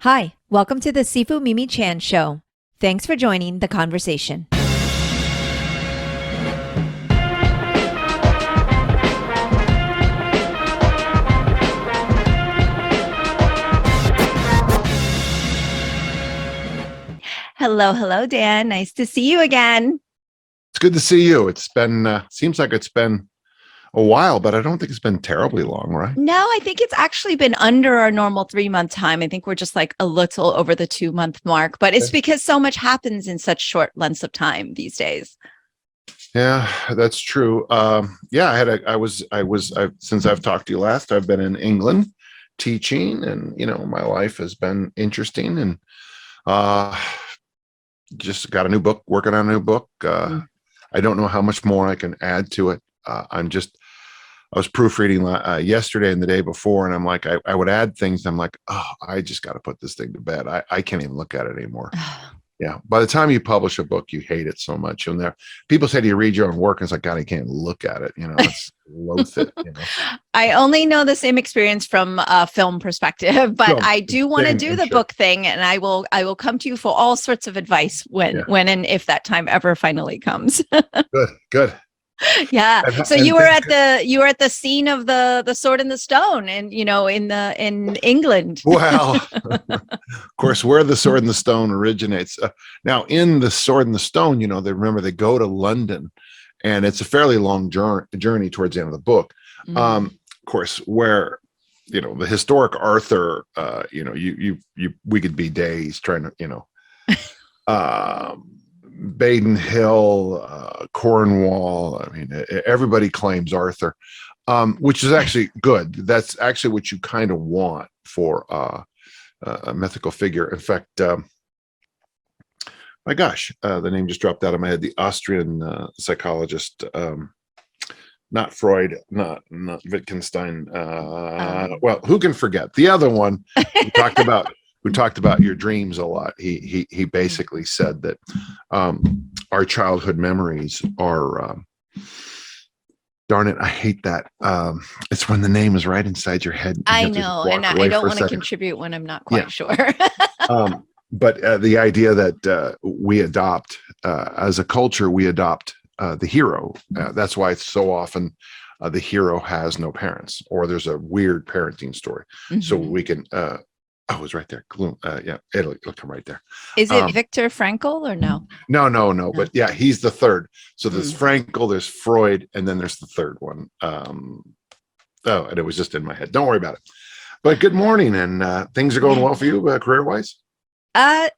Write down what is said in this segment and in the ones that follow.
Hi, welcome to the Sifu Mimi Chan Show. Thanks for joining the conversation. Hello, Dan. Nice to see you again. It's good to see you. It's been, seems like it's been a while, but I don't think it's been terribly long, right? No, I think it's actually been under our normal 3-month time. I think we're just like a little over the 2-month mark, but it's because so much happens in such short lengths of time these days. Yeah, that's true. Since I've talked to you last, I've been in England teaching, and my life has been interesting, and just got a new book, working on a new book. I don't know how much more I can add to it. I was proofreading yesterday and the day before, and I'm like, I would add things. I'm like, oh, I just got to put this thing to bed. I can't even look at it anymore. Yeah. By the time you publish a book, you hate it so much. And there, people say, do you read your own work? And it's like, God, I can't look at it. It's loathe it. I only know the same experience from a film perspective, but I do want to do the book thing, and I will come to you for all sorts of advice when and if that time ever finally comes. Good. Yeah. So you were at the scene of the Sword and the Stone, and in England. Well, of course, where the Sword and the Stone originates. Now, in the Sword and the Stone, they go to London, and it's a fairly long journey towards the end of the book. Of course, where the historic Arthur, we could be days trying to Baden Hill, Cornwall. I mean, everybody claims Arthur, which is actually good. That's actually what you kind of want for a mythical figure. In fact, my gosh, the name just dropped out of my head. The Austrian psychologist, not Freud, not Wittgenstein. Well, who can forget the other one? We talked about your dreams a lot. He basically said that our childhood memories are, darn it, I hate that. It's when the name is right inside your head. I know, and I don't want to contribute when I'm not quite sure. But the idea that we adopt, as a culture, we adopt the hero. That's why it's so often the hero has no parents, or there's a weird parenting story. So we can... Oh, it's right there. Yeah, it'll come right there. Is it Viktor Frankl or no? No. But yeah, he's the third. So there's Frankl, there's Freud, and then there's the third one. And it was just in my head. Don't worry about it. But good morning, and things are going well for you, career-wise? I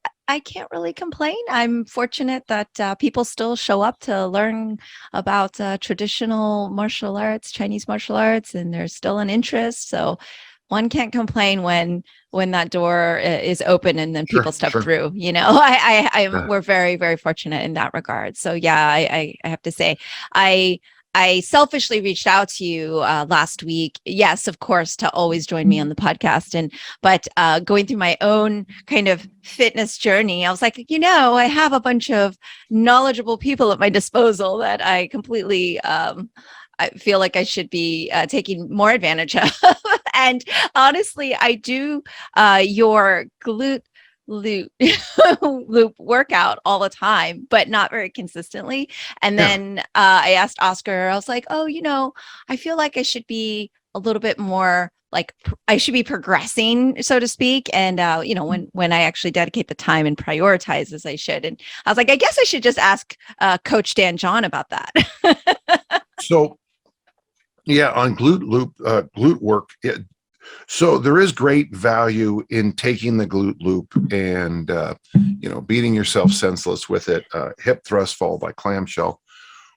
can't really complain. I'm fortunate that people still show up to learn about traditional martial arts, Chinese martial arts, and there's still an interest. So one can't complain when that door is open and then people step through. We're very, very fortunate in that regard. So yeah, I have to say, I selfishly reached out to you last week. Yes, of course, to always join me on the podcast. But going through my own kind of fitness journey, I was like, I have a bunch of knowledgeable people at my disposal that I completely I feel like I should be taking more advantage of. And honestly, I do your glute loop workout all the time, but not very consistently. And then I asked Oscar, I was like, I feel like I should be a little bit more like I should be progressing, so to speak. And, when I actually dedicate the time and prioritize as I should. And I was like, I guess I should just ask Coach Dan John about that. So, yeah, on glute work. So there is great value in taking the glute loop and, beating yourself senseless with it. Hip thrust followed by clamshell.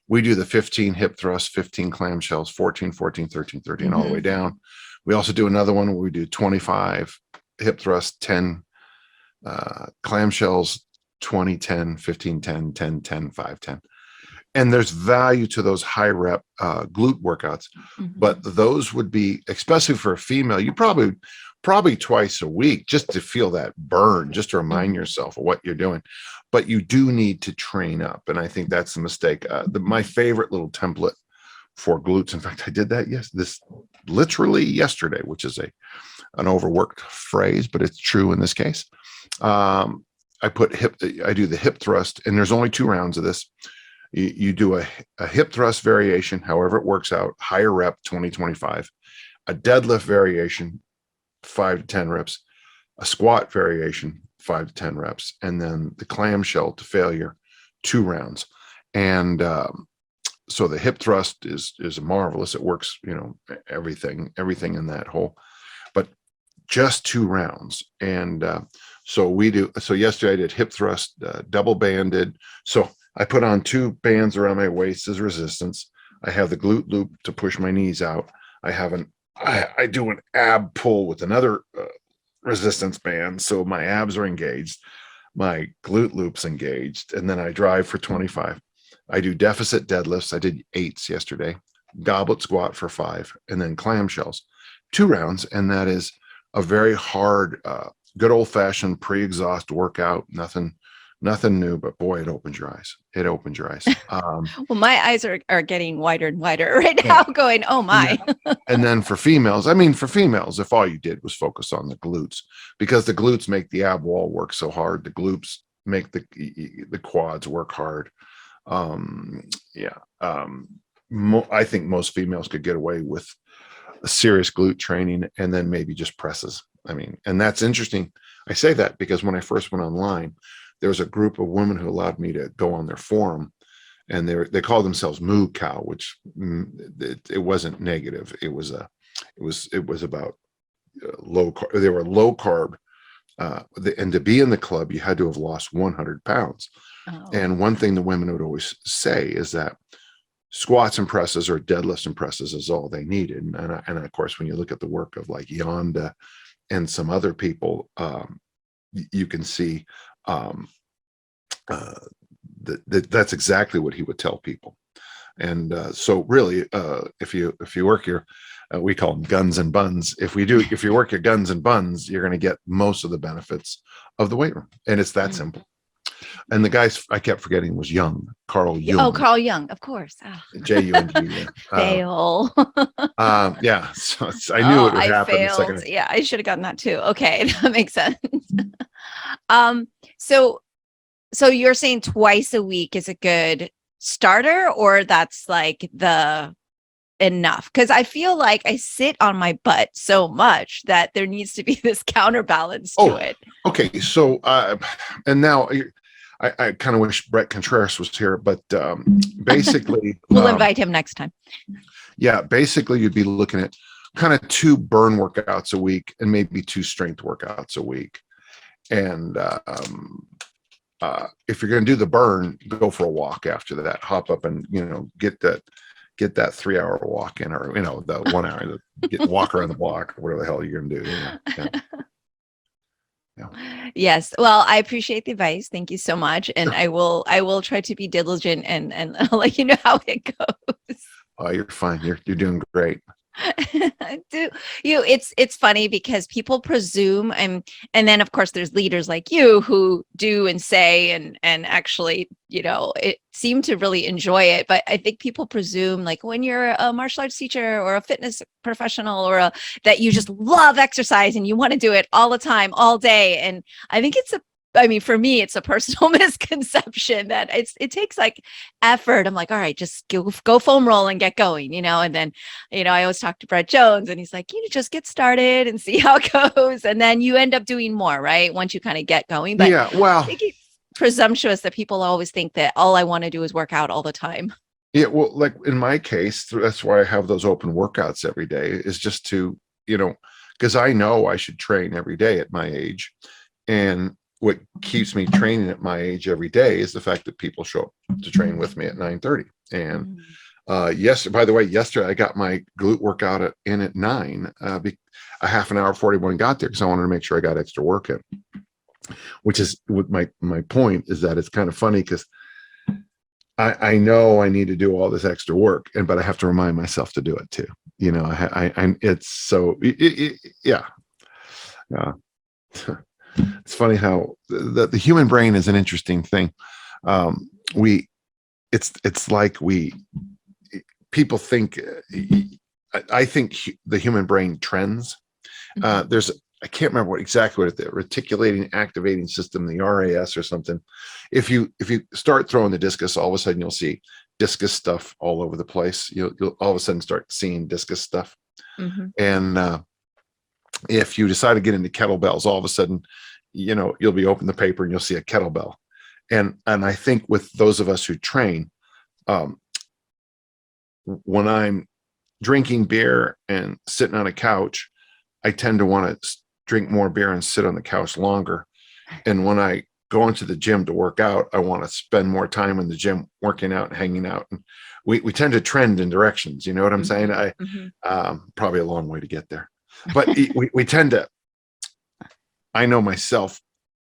We do the 15 hip thrusts, 15 clamshells, 14, 14, 13, 13, all the way down. We also do another one where we do 25 hip thrusts, 10 clamshells, 20, 10, 15, 10, 10, 10, 5, 10. And there's value to those high rep glute workouts, but those would be, especially for a female, you probably twice a week just to feel that burn, just to remind yourself of what you're doing. But you do need to train up, and I think that's the mistake. My favorite little template for glutes, in fact, I did that literally yesterday, which is an overworked phrase, but it's true in this case. I do the hip thrust, and there's only 2 rounds of this. You do a hip thrust variation, however it works out, higher rep, 20, 25, a deadlift variation, 5 to 10 reps, a squat variation, 5 to 10 reps, and then the clamshell to failure, 2 rounds. And so the hip thrust is marvelous. It works, everything in that hole, but just 2 rounds. And so yesterday I did hip thrust, double banded. So I put on 2 bands around my waist as resistance. I have the glute loop to push my knees out. I do an ab pull with another resistance band, so my abs are engaged, my glute loop's engaged, and then I drive for 25. I do deficit deadlifts. I did 8s yesterday, goblet squat for 5, and then clamshells, 2 rounds. And that is a very hard, good old fashioned pre-exhaust workout. Nothing new, but boy, it opens your eyes. Well, my eyes are getting wider and wider right now, going, oh my. And then for females, if all you did was focus on the glutes, because the glutes make the ab wall work so hard, the glutes make the quads work hard. I think most females could get away with a serious glute training and then maybe just presses. And that's interesting. I say that because when I first went online, there was a group of women who allowed me to go on their forum, and they called themselves Moo Cow, which it wasn't negative. It was about low carb. They were low carb, and to be in the club, you had to have lost 100 pounds. Oh. And one thing the women would always say is that squats and presses or deadlifts and presses is all they needed. And of course, when you look at the work of like Yonda and some other people, you can see that's exactly what he would tell people. And so really, if you work your, we call them guns and buns. If you work your guns and buns, you're going to get most of the benefits of the weight room. And it's that simple. And the guy I kept forgetting was Carl Jung. Oh, Carl Jung, of course. Oh. Jung. Fail. Yeah. So I knew it would happen. Failed. Yeah, I should have gotten that too. Okay, that makes sense. So you're saying twice a week is a good starter, or that's like the enough? Because I feel like I sit on my butt so much that there needs to be this counterbalance to it. Okay. So, and now I kind of wish Brett Contreras was here, but basically we'll invite him next time. Yeah. Basically you'd be looking at kind of 2 burn workouts a week and maybe 2 strength workouts a week. And, if you're going to do the burn, go for a walk after that, hop up and, get that 3-hour walk in, or, the 1 hour, walk around the block or whatever the hell you're going to do. Yeah. Yes. Well, I appreciate the advice. Thank you so much. And I will try to be diligent and I'll let you know how it goes. Oh, you're fine. You're doing great. It's funny because people presume, and then of course there's leaders like you who do and say and actually it seem to really enjoy it, but I think people presume, like, when you're a martial arts teacher or a fitness professional or that you just love exercise and you want to do it all the time, all day. And I think for me, it's a personal misconception that it takes like effort. I'm like, all right, just go foam roll and get going, and then, I always talk to Brett Jones and he's like, just get started and see how it goes. And then you end up doing more, right? Once you kind of get going. But yeah, well, I think it's presumptuous that people always think that all I want to do is work out all the time. Yeah. Well, like in my case, that's why I have those open workouts every day, is just to, because I know I should train every day at my age. And what keeps me training at my age every day is the fact that people show up to train with me at 9:30. And by the way, yesterday I got my glute workout in at 9, a half an hour before everyone got there, because I wanted to make sure I got extra work in. Which is what my point is, that it's kind of funny because I know I need to do all this extra work, but I have to remind myself to do it too. It's so yeah. It's funny how the human brain is an interesting thing. It's like people think I think the human brain trends. There's, I can't remember exactly what the reticulating activating system, the RAS or something. If you start throwing the discus, all of a sudden you'll see discus stuff all over the place. You'll all of a sudden start seeing discus stuff. And if you decide to get into kettlebells, all of a sudden, you'll be open the paper and you'll see a kettlebell. And I think with those of us who train, when I'm drinking beer and sitting on a couch, I tend to want to drink more beer and sit on the couch longer. And when I go into the gym to work out, I want to spend more time in the gym working out and hanging out. And we tend to trend in directions. You know what I'm saying? Probably a long way to get there, but we tend to, I know myself,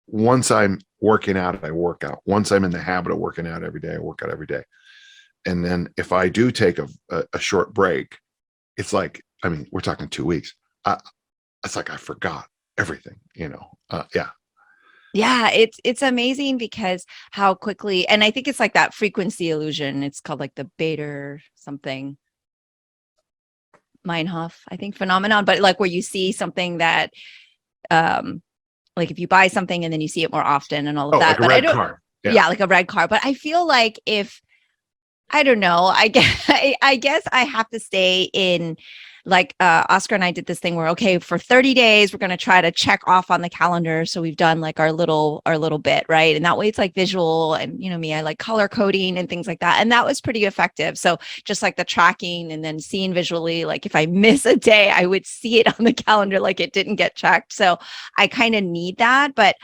once I'm working out, I work out. Once I'm in the habit of working out every day, I work out every day. And then if I do take a short break, it's like, I mean, we're talking 2 weeks. It's like I forgot everything, yeah. Yeah, it's amazing because how quickly, and I think it's like that frequency illusion. It's called like the Bader something, Meinhof, I think, phenomenon. But like where you see something that, like if you buy something and then you see it more often and all of that. Like a red car. Yeah, like a red car. But I feel like I don't know, I guess I have to stay in, like Oscar and I did this thing where, okay, for 30 days, we're going to try to check off on the calendar. So we've done like our little bit, right? And that way it's like visual, and me, I like color coding and things like that. And that was pretty effective. So just like the tracking and then seeing visually, like if I miss a day, I would see it on the calendar, like it didn't get checked. So I kind of need that, but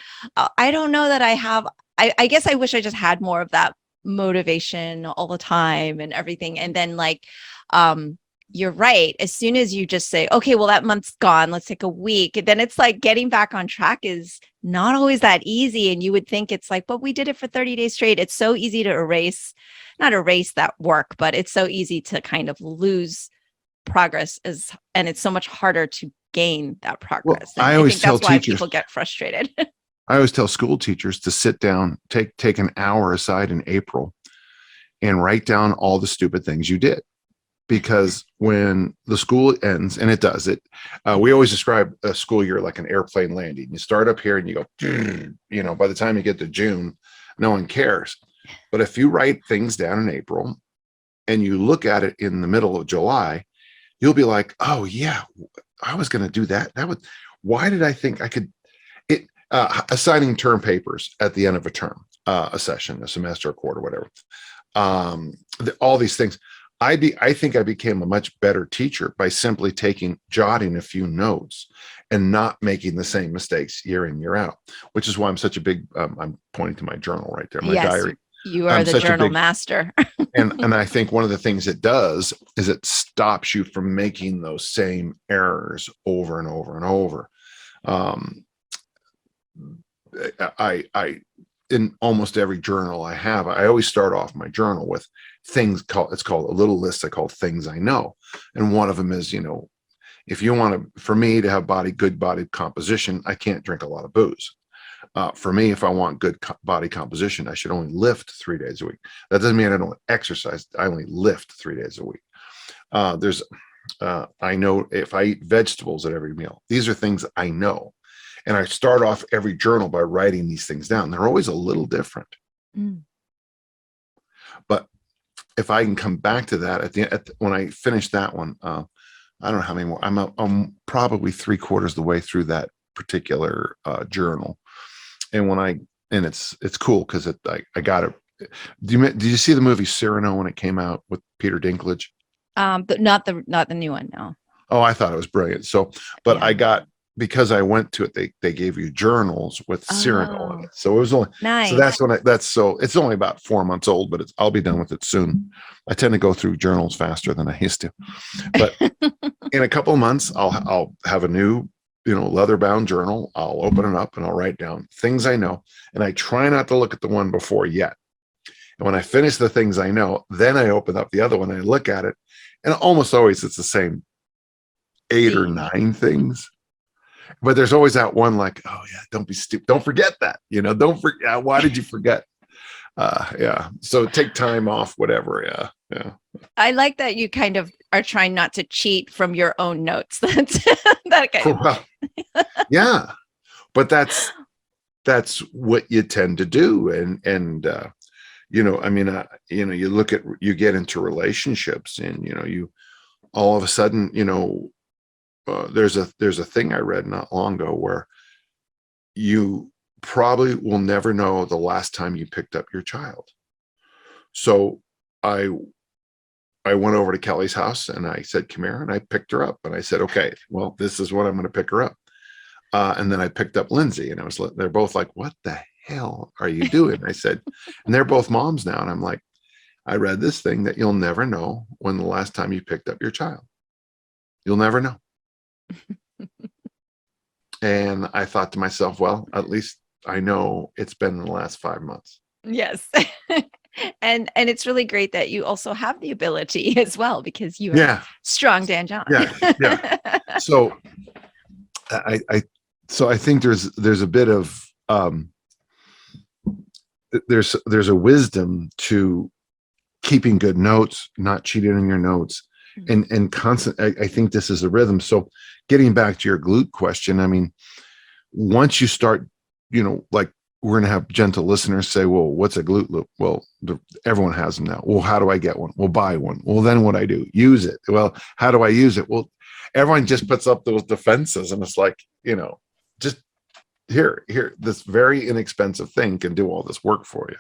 I don't know that I have, I guess I wish I just had more of that motivation all the time and everything. And then like, you're right. As soon as you just say, okay, well, that month's gone, let's take a week. Then it's like getting back on track is not always that easy. And you would think it's like, but we did it for 30 days straight. It's so easy to not erase that work, but it's so easy to kind of lose progress, and it's so much harder to gain that progress. Well, I always tell that's why teachers, people get frustrated. I always tell school teachers to sit down, take an hour aside in April and write down all the stupid things you did. Because when the school ends, and it does it, we always describe a school year like an airplane landing. You start up here and you go, by the time you get to June, no one cares. But if you write things down in April and you look at it in the middle of July, you'll be like, oh yeah, I was going to do that. Why did I think I could? Assigning term papers at the end of a term, a session, a semester, a quarter, whatever. All these things. I think I became a much better teacher by simply jotting a few notes and not making the same mistakes year in, year out, which is why I'm such a big, I'm pointing to my journal right there, my diary. You are the journal master. and I think one of the things it does is it stops you from making those same errors over and over and over. I in almost every journal I have, I always start off my journal with it's called a little list I call things I know. And one of them is, if you want for me to have good body composition, I can't drink a lot of booze. For me, if I want good body composition, I should only lift 3 days a week. That doesn't mean I don't exercise. I only lift 3 days a week. I know if I eat vegetables at every meal. These are things I know. And I start off every journal by writing these things down. They're always a little different. But if I can come back to that when I finish that one, I don't know how many more. I'm probably 3/4 the way through that particular journal. And it's cool because I got it. Did you see the movie Cyrano when it came out with Peter Dinklage? But not the new one. No. Oh, I thought it was brilliant. So, but yeah. Because I went to it, they gave you journals with Cyrano in it. So it was only nice. So it's only about 4 months old, but I'll be done with it soon. I tend to go through journals faster than I used to. But in a couple of months, I'll have a new, leather bound journal. I'll open it up and I'll write down things I know. And I try not to look at the one before yet. And when I finish the things I know, then I open up the other one and I look at it. And almost always it's the same 8 or 9 things. But there's always that one like, oh yeah, don't be stupid. Don't forget that, don't forget. Why did you forget? Yeah. So take time off, whatever. Yeah. I like that you kind of are trying not to cheat from your own notes. That's that kind of Well, yeah, but that's what you tend to do. And I mean, you get into relationships, and you all of a sudden, there's a thing I read not long ago where you probably will never know the last time you picked up your child. So I went over to Kelly's house and I said, come here, and I picked her up, and I said, okay, well, this is what I'm going to pick her up. And then I picked up Lindsay, and they're both like, what the hell are you doing? I said, and they're both moms now. And I'm like, I read this thing that you'll never know when the last time you picked up your child. You'll never know. And I thought to myself, well, at least I know it's been in the last 5 months. Yes. And it's really great that you also have the ability as well, because you are strong, Dan John. Yeah. So I think there's a bit of there's a wisdom to keeping good notes, not cheating on your notes, and constant. I think this is a rhythm. So getting back to your glute question, I mean, once you start, like, we're going to have gentle listeners say, well, what's a glute loop? Well, everyone has them now. Well, how do I get one? Well, buy one. Well, then what I do? Use it. Well, how do I use it? Well, everyone just puts up those defenses, and it's like, just here, this very inexpensive thing can do all this work for you.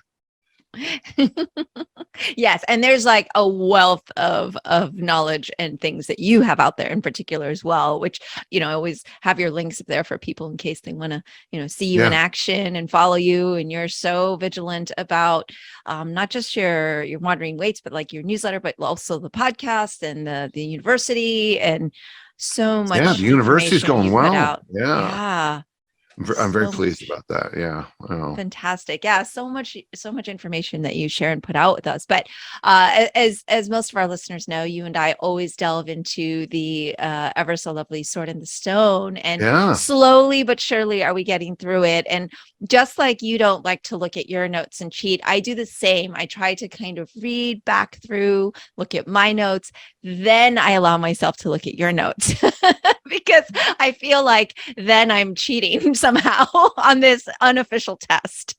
Yes, and there's like a wealth of knowledge and things that you have out there in particular as well, which I always have your links up there for people in case they want to see you in action and follow you. And you're so vigilant about not just your Wandering Weights, but like your newsletter, but also the podcast and the university, and so much. Yeah, the university's going well. Yeah. I'm very pleased about that. Yeah. Oh. Fantastic. Yeah. So much information that you share and put out with us. But as most of our listeners know, you and I always delve into the ever so lovely Sword in the Stone, and slowly but surely are we getting through it. And just like you don't like to look at your notes and cheat, I do the same. I try to kind of read back through, look at my notes, then I allow myself to look at your notes because I feel like then I'm cheating somehow on this unofficial test.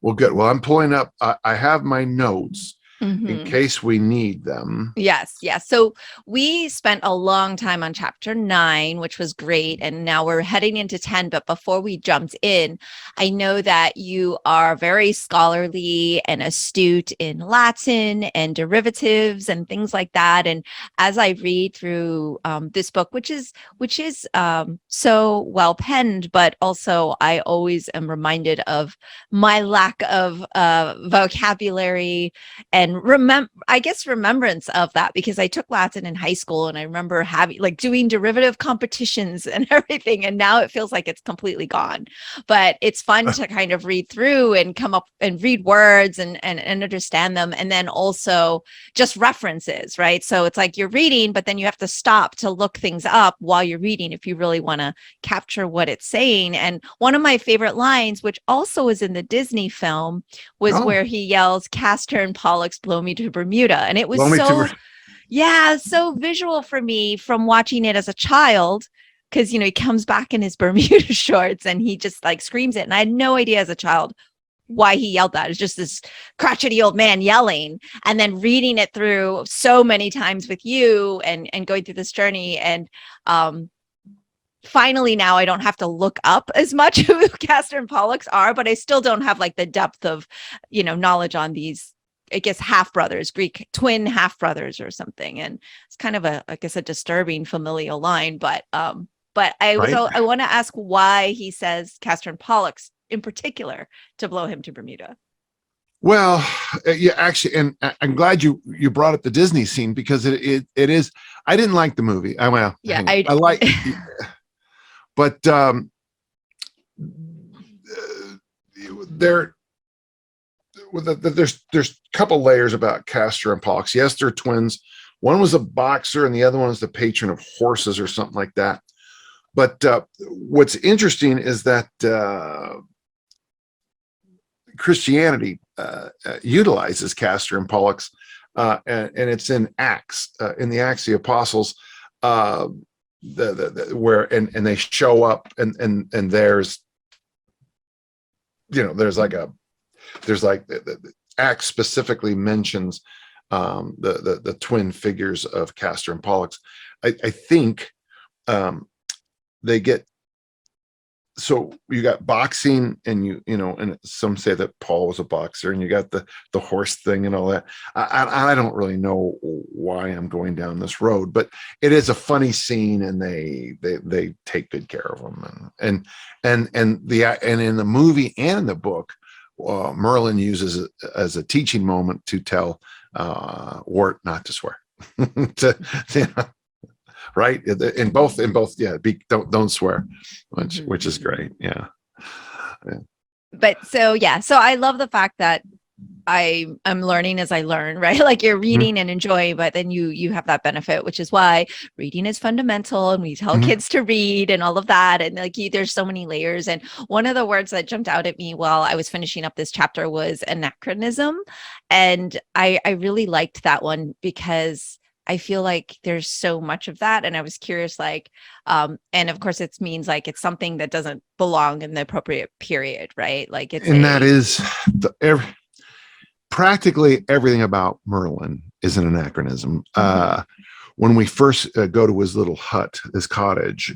Well, good. Well, I'm pulling up. I have my notes in case we need them. Yes. So we spent a long time on chapter 9, which was great. And now we're heading into 10. But before we jumped in, I know that you are very scholarly and astute in Latin and derivatives and things like that. And as I read through this book, which is so well penned, but also I always am reminded of my lack of vocabulary and remembrance of that, because I took Latin in high school and I remember doing derivative competitions and everything. And now it feels like it's completely gone, but it's fun to kind of read through and come up and read words and understand them. And then also just references, right? So it's like you're reading, but then you have to stop to look things up while you're reading if you really want to capture what it's saying. And one of my favorite lines, which also is in the Disney film, was where he yells, "Castor and Pollux, blow me to Bermuda." And it was so visual for me from watching it as a child, because he comes back in his Bermuda shorts and he just like screams it, and I had no idea as a child why he yelled that. It's just this crotchety old man yelling, and then reading it through so many times with you and going through this journey, and finally now I don't have to look up as much who Castor and Pollux are, but I still don't have like the depth of knowledge on these, I guess, half brothers, Greek twin half brothers or something. And it's kind of a disturbing familial line, but I want to ask why he says Castor and Pollux in particular to blow him to Bermuda. Well, yeah, actually, and I'm glad you brought up the Disney scene, because it is. I didn't like the movie. I like, but there's a couple layers about Castor and Pollux. Yes, they're twins. One was a boxer and the other one was the patron of horses or something like that. But what's interesting is that Christianity utilizes Castor and Pollux and it's in Acts, in the Acts of the Apostles, where and they show up, and there's, there's like the Acts specifically mentions the twin figures of Castor and Pollux. I think they get, so you got boxing, and and some say that Paul was a boxer, and you got the horse thing and all that. I don't really know why I'm going down this road, but it is a funny scene, and they take good care of them, and in the movie and in the book, Merlin uses it as a teaching moment to tell Wart not to swear. Right, in both, yeah, don't swear, which is great. Yeah. But so I love the fact that I'm learning as I learn, right? Like you're reading and enjoying, but then you have that benefit, which is why reading is fundamental, and we tell kids to read and all of that, and like there's so many layers. And one of the words that jumped out at me while I was finishing up this chapter was anachronism, and I really liked that one because I feel like there's so much of that. And I was curious, like, and of course it means like it's something that doesn't belong in the appropriate period, right? Like that is practically everything about Merlin is an anachronism. When we first go to his little hut, his cottage,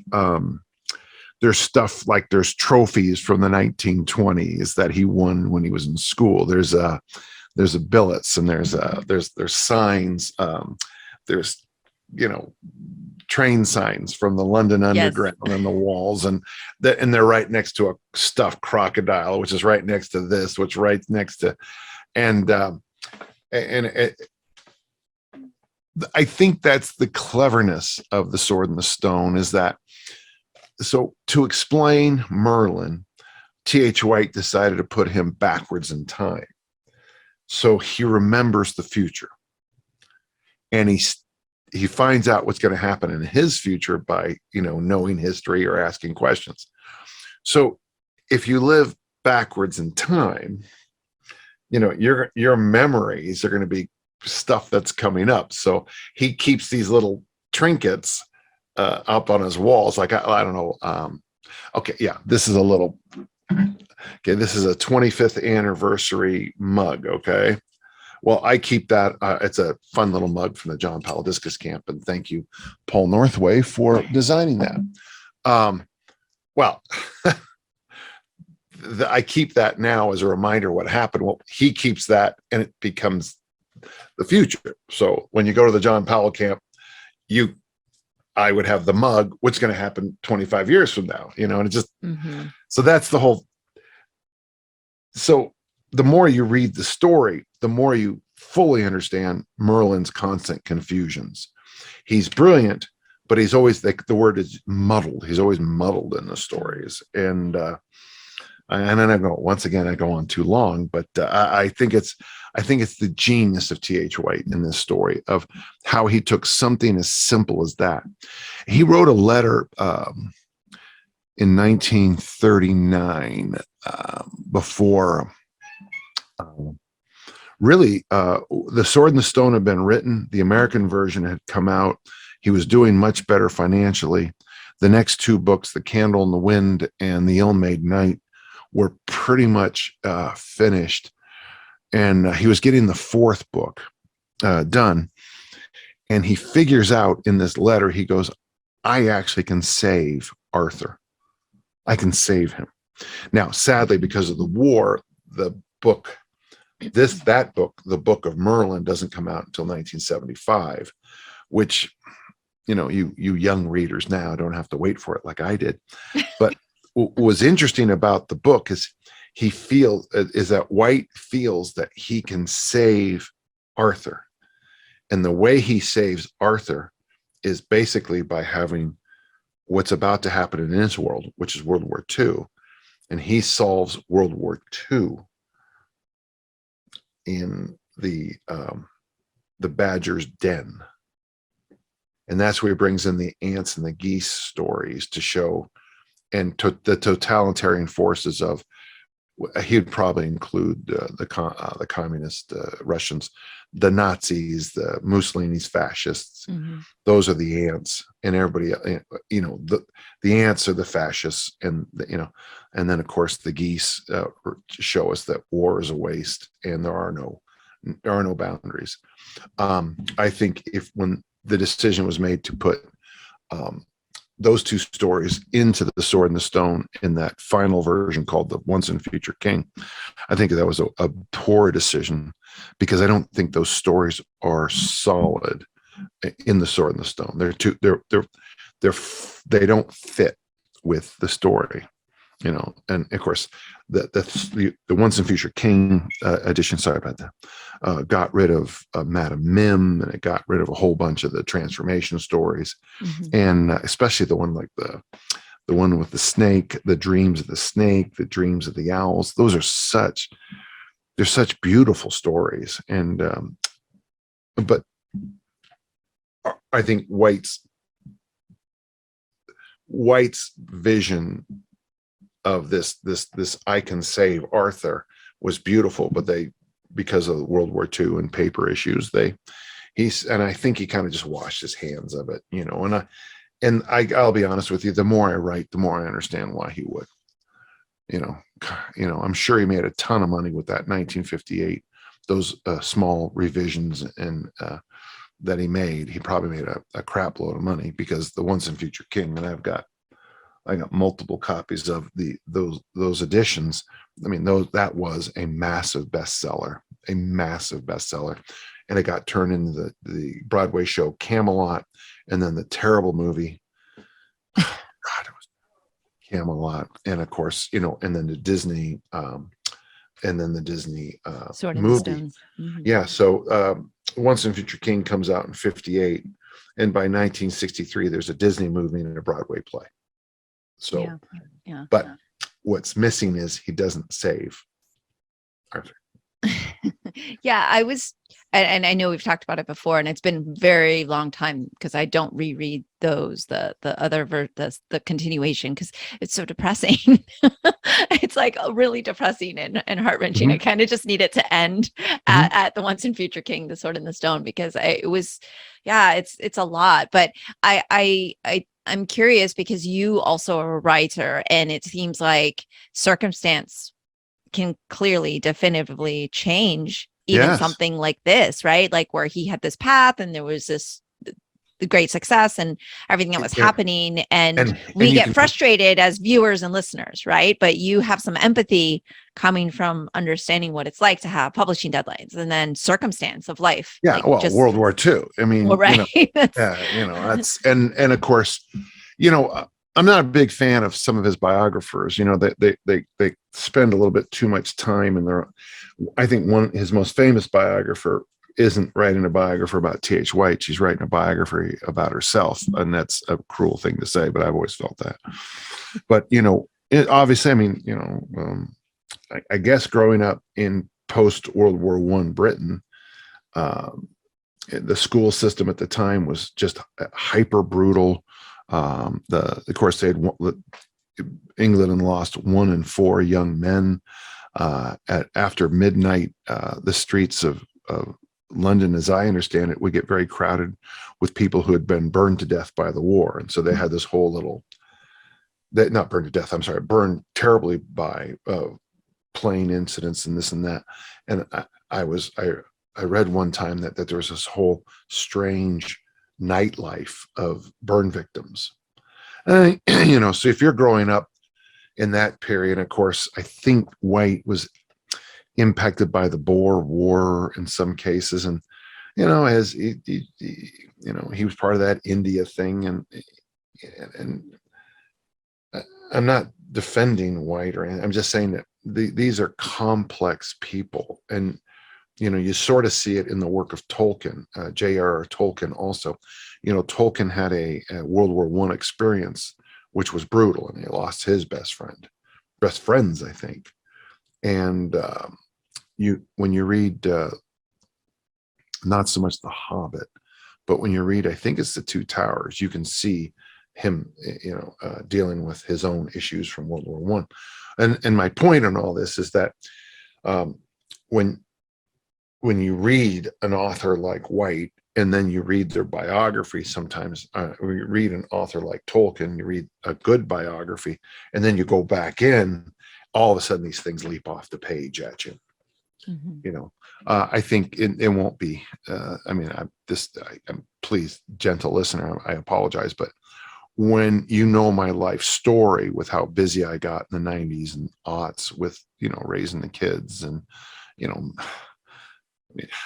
there's stuff like there's trophies from the 1920s that he won when he was in school. There's billets, and there's signs. There's train signs from the London Underground on the walls, and they're right next to a stuffed crocodile, which is right next to this, which right next to, and I think that's the cleverness of The Sword and the Stone, is that, so to explain Merlin, T.H. White decided to put him backwards in time, so he remembers the future. And he finds out what's going to happen in his future by, knowing history or asking questions. So if you live backwards in time, your memories are going to be stuff that's coming up. So he keeps these little trinkets up on his walls. Like, I don't know. Okay. Yeah. This is this is a 25th anniversary mug. Okay. Well, I keep that. It's a fun little mug from the John Palladiscus camp, and thank you, Paul Northway, for designing that. Well, I keep that now as a reminder what happened. Well, he keeps that, and it becomes the future. So when you go to the John Powell camp, I would have the mug. What's going to happen 25 years from now? And it just so that's the whole. So the more you read the story, the more you fully understand Merlin's constant confusions. He's brilliant, but he's always, the word is muddled. He's always muddled in the stories. And then I go on too long, but I think it's the genius of T.H. White in this story, of how he took something as simple as that. He wrote a letter in 1939 before. The Sword and the Stone had been written. The American version had come out. He was doing much better financially. The next two books, The Candle in the Wind and The Ill-Made Knight, were pretty much finished. And he was getting the fourth book done. And he figures out in this letter, he goes, I actually can save Arthur. I can save him. Now, sadly, because of the war, the book, the Book of Merlin, doesn't come out until 1975, which, you young readers now don't have to wait for it like I did. But what was interesting about the book is that White feels that he can save Arthur. And the way he saves Arthur is basically by having what's about to happen in his world, which is World War II. And he solves World War II in the badger's den. And that's where he brings in the ants and the geese stories to show the totalitarian forces of he would probably include the communist Russians, the Nazis, the Mussolini's fascists. Mm-hmm. Those are the ants, and everybody, the ants are the fascists, and and then of course the geese show us that war is a waste, and there are no boundaries. I think when the decision was made to put those two stories into the Sword and the Stone in that final version called the Once and Future King, I think that was a poor decision, because I don't think those stories are solid in the Sword and the Stone. They don't fit with the story, and of course the Once and Future King edition, sorry about that, got rid of Madam Mim, and it got rid of a whole bunch of the transformation stories. Mm-hmm. And especially the one like the one with the snake, the dreams of the snake, the dreams of the owls. Those are they're such beautiful stories. And but I think White's vision of this I can save Arthur was beautiful, but because of World War II and paper issues, and I think he kind of just washed his hands of it, and I'll be honest with you, the more I write, the more I understand why he would. I'm sure he made a ton of money with that 1958, those small revisions and that he made. He probably made a crap load of money, because the Once and Future King, and I got multiple copies of those editions. I mean, that was a massive bestseller, and it got turned into the Broadway show Camelot, and then the terrible movie. God, it was Camelot, and of course, and then the Disney, Sword in the movie. Stone. Mm-hmm. Yeah, so Once and Future King comes out in 58, and by 1963, there's a Disney movie and a Broadway play. So, yeah. But what's missing is he doesn't save Arthur. Yeah, and I know we've talked about it before, and it's been a very long time, because I don't reread those, the continuation, because it's so depressing. It's like really depressing and heart-wrenching. Mm-hmm. I kind of just need it to end at the Once and Future King, the Sword and the Stone, because it's a lot. But I'm curious, because you also are a writer, and it seems like circumstance can clearly definitively change even something like this, right? Like where he had this path, and there was the great success and everything that was happening, and we get frustrated as viewers and listeners, right? But you have some empathy coming from understanding what it's like to have publishing deadlines, and then circumstance of life. Yeah, World War II. I mean, right. That's and of course, I'm not a big fan of some of his biographers. They spend a little bit too much time in their. I think his most famous biographer isn't writing a biography about T.H. White. She's writing a biography about herself, and that's a cruel thing to say, but I've always felt that. But obviously, I mean, I guess growing up in post World War I Britain, the school system at the time was just hyper brutal. Of course, England had lost 1 in 4 young men. After midnight, the streets of London, as I understand it, would get very crowded with people who had been burned to death by the war, and so they had this whole not burned to death. I'm sorry, burned terribly by plane incidents and this and that. And I read one time that there was this whole strange nightlife of burn victims. So if you're growing up in that period, of course, I think White was impacted by the Boer War in some cases, and as he was part of that India thing, and I'm not defending White or anything. I'm just saying that these are complex people, and you sort of see it in the work of Tolkien, J.R.R. Tolkien. Also, Tolkien had a World War I experience, which was brutal, and he lost his best friends, I think. And when you read not so much The Hobbit, but when you read, I think it's The Two Towers, you can see him, dealing with his own issues from World War I. And my point on all this is that um, when you read an author like White, and then you read their biography, sometimes when you read an author like Tolkien, you read a good biography, and then you go back in, all of a sudden these things leap off the page at you. Mm-hmm. I think it won't be. I'm please, gentle listener, I apologize, but when you know my life story with how busy I got in the 90s and aughts with, raising the kids, and,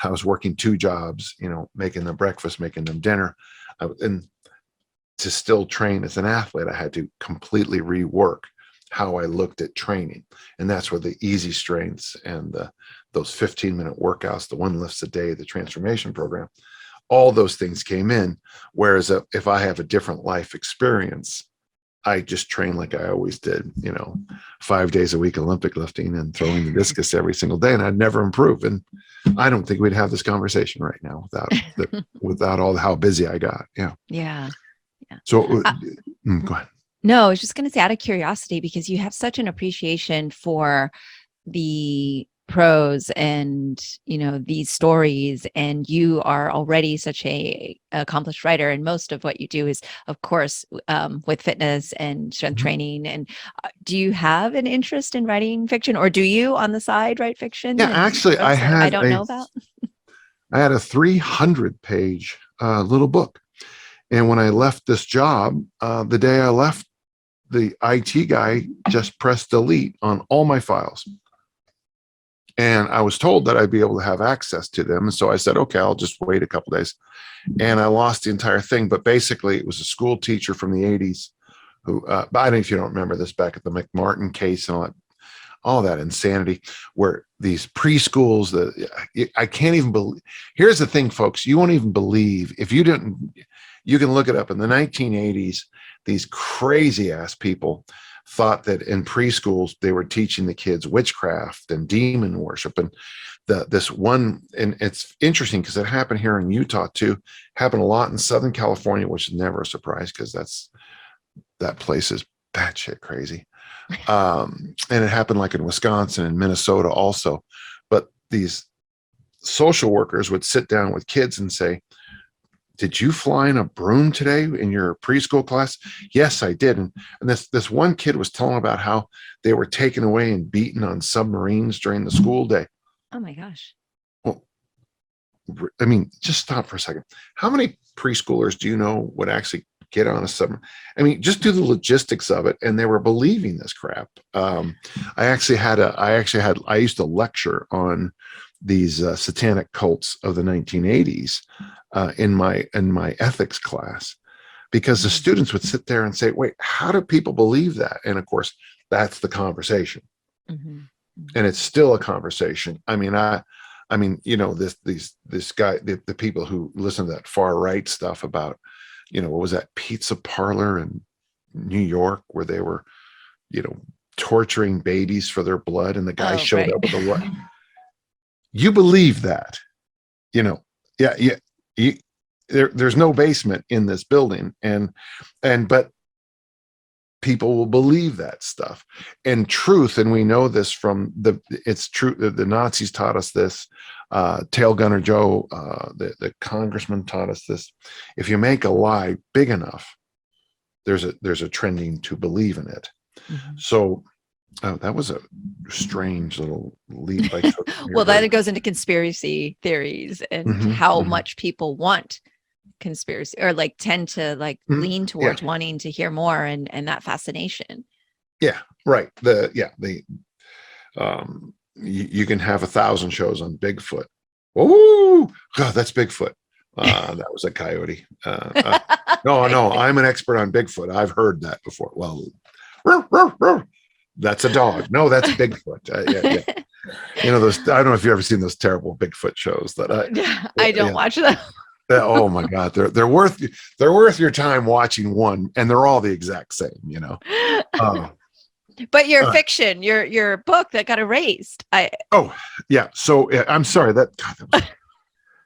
I was working 2 jobs, making them breakfast, making them dinner. And to still train as an athlete, I had to completely rework how I looked at training. And that's where the easy strengths and those 15-minute workouts, the 1 lifts a day, the transformation program, all those things came in. Whereas if I have a different life experience, I just train like I always did, 5 days a week, Olympic lifting and throwing the discus every single day, and I'd never improve. And I don't think we'd have this conversation right now without all how busy I got. Yeah. Yeah. So go ahead. No, I was just going to say, out of curiosity, because you have such an appreciation for the pros and, these stories, and you are already such a accomplished writer. And most of what you do is, of course, with fitness and strength training. And do you have an interest in writing fiction, or do you on the side write fiction? Yeah, actually, I don't know about. I had a 300-page little book. And when I left this job, the day I left, the IT guy just pressed delete on all my files. And I was told that I'd be able to have access to them. And so I said, okay, I'll just wait a couple days. And I lost the entire thing. But basically, it was a school teacher from the 80s who, I don't know if you don't remember this, back at the McMartin case and all that insanity, where these preschools, I can't even believe. Here's the thing, folks, you won't even believe if you didn't. You can look it up. In the 1980s, these crazy ass people thought that in preschools they were teaching the kids witchcraft and demon worship. And this one, and it's interesting because it happened here in Utah too, happened a lot in Southern California, which is never a surprise because that place is batshit crazy. And it happened like in Wisconsin and Minnesota also. But these social workers would sit down with kids and say, did you fly in a broom today in your preschool class? Yes, I did. And this one kid was telling about how they were taken away and beaten on submarines during the school day. Oh my gosh. Well, I mean, just stop for a second. How many preschoolers do you know would actually get on a submarine? I mean, just do the logistics of it. And they were believing this crap. I used to lecture on these satanic cults of the 1980s. In my ethics class, because the students would sit there and say, wait, how do people believe that? And of course, that's the conversation. Mm-hmm. And it's still a conversation. I mean, this guy, the people who listen to that far right stuff about, what was that pizza parlor in New York where they were, torturing babies for their blood, and the guy showed up with a what? You believe that, yeah. There's no basement in this building, but people will believe that stuff. And truth, and we know this from it's true. The Nazis taught us this. Tail Gunner Joe, the congressman, taught us this. If you make a lie big enough, there's a trending to believe in it. Mm-hmm. So that was a strange little leap I took. Well, then it goes into conspiracy theories and how much people want conspiracy, or tend to lean towards wanting to hear more, and that fascination. Yeah, right. You can have 1,000 shows on Bigfoot. Oh, God, that's Bigfoot. That was a coyote. No, I'm an expert on Bigfoot. I've heard that before. Well, that's a dog. No, that's Bigfoot. Yeah. Those. I don't know if you've ever seen those terrible Bigfoot shows. I don't watch them. Oh my God, they're worth your time watching one, and they're all the exact same. But your fiction, your book that got erased. So I'm sorry that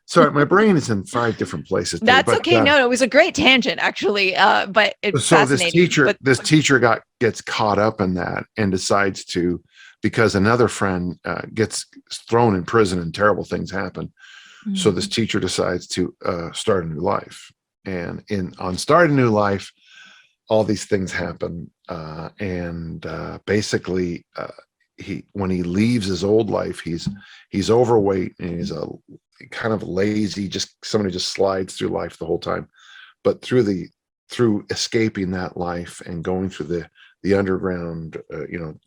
Sorry, my brain is in 5 different places today. That's But okay. No, it was a great tangent, actually. But it's so this fascinating. teacher, But gets caught up in that and decides to, because another friend gets thrown in prison and terrible things happen. So this teacher decides to start a new life, and on start a new life, all these things happen, and basically, when he leaves his old life, he's overweight and he's a kind of lazy, just somebody just slides through life the whole time. But through escaping that life and going through the underground,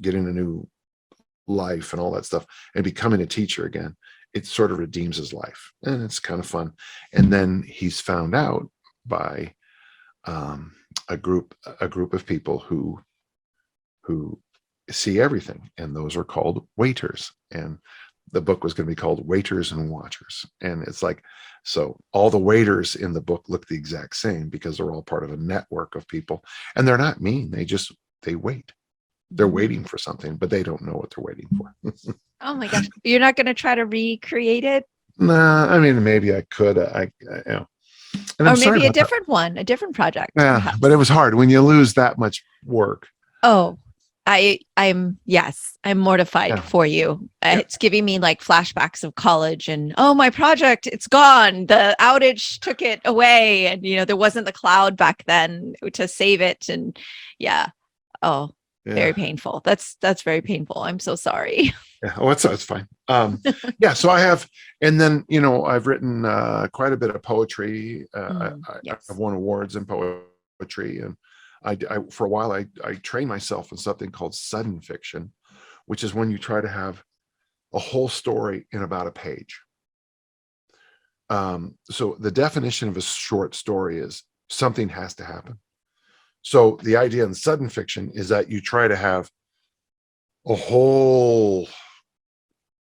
getting a new life and all that stuff, and becoming a teacher again, it sort of redeems his life, and it's kind of fun. And then he's found out by a group of people who see everything, and those are called waiters. And the book was going to be called Waiters and Watchers. And it's like, so all the waiters in the book look the exact same because they're all part of a network of people, and they're not mean. They wait. They're waiting for something, but they don't know what they're waiting for. oh my gosh, you're not going to try to recreate it? Nah, I mean, maybe I could. And Or I'm sorry maybe a about that. different one, a different project. Yeah, Perhaps. but it was hard when you lose that much work. Oh, I'm mortified Yeah. for you. Yeah. It's giving me like flashbacks of college and, oh, my project, it's gone. The outage took it away. And, there wasn't the cloud back then to save it. And yeah. Oh, very painful. That's very painful. I'm so sorry. Yeah. Oh, it's fine. Yeah. So I have, and then, I've written quite a bit of poetry. Yes. I've won awards in poetry, and I for a while, I trained myself in something called sudden fiction, which is when you try to have a whole story in about a page. So the definition of a short story is something has to happen. So the idea in sudden fiction is that you try to have a whole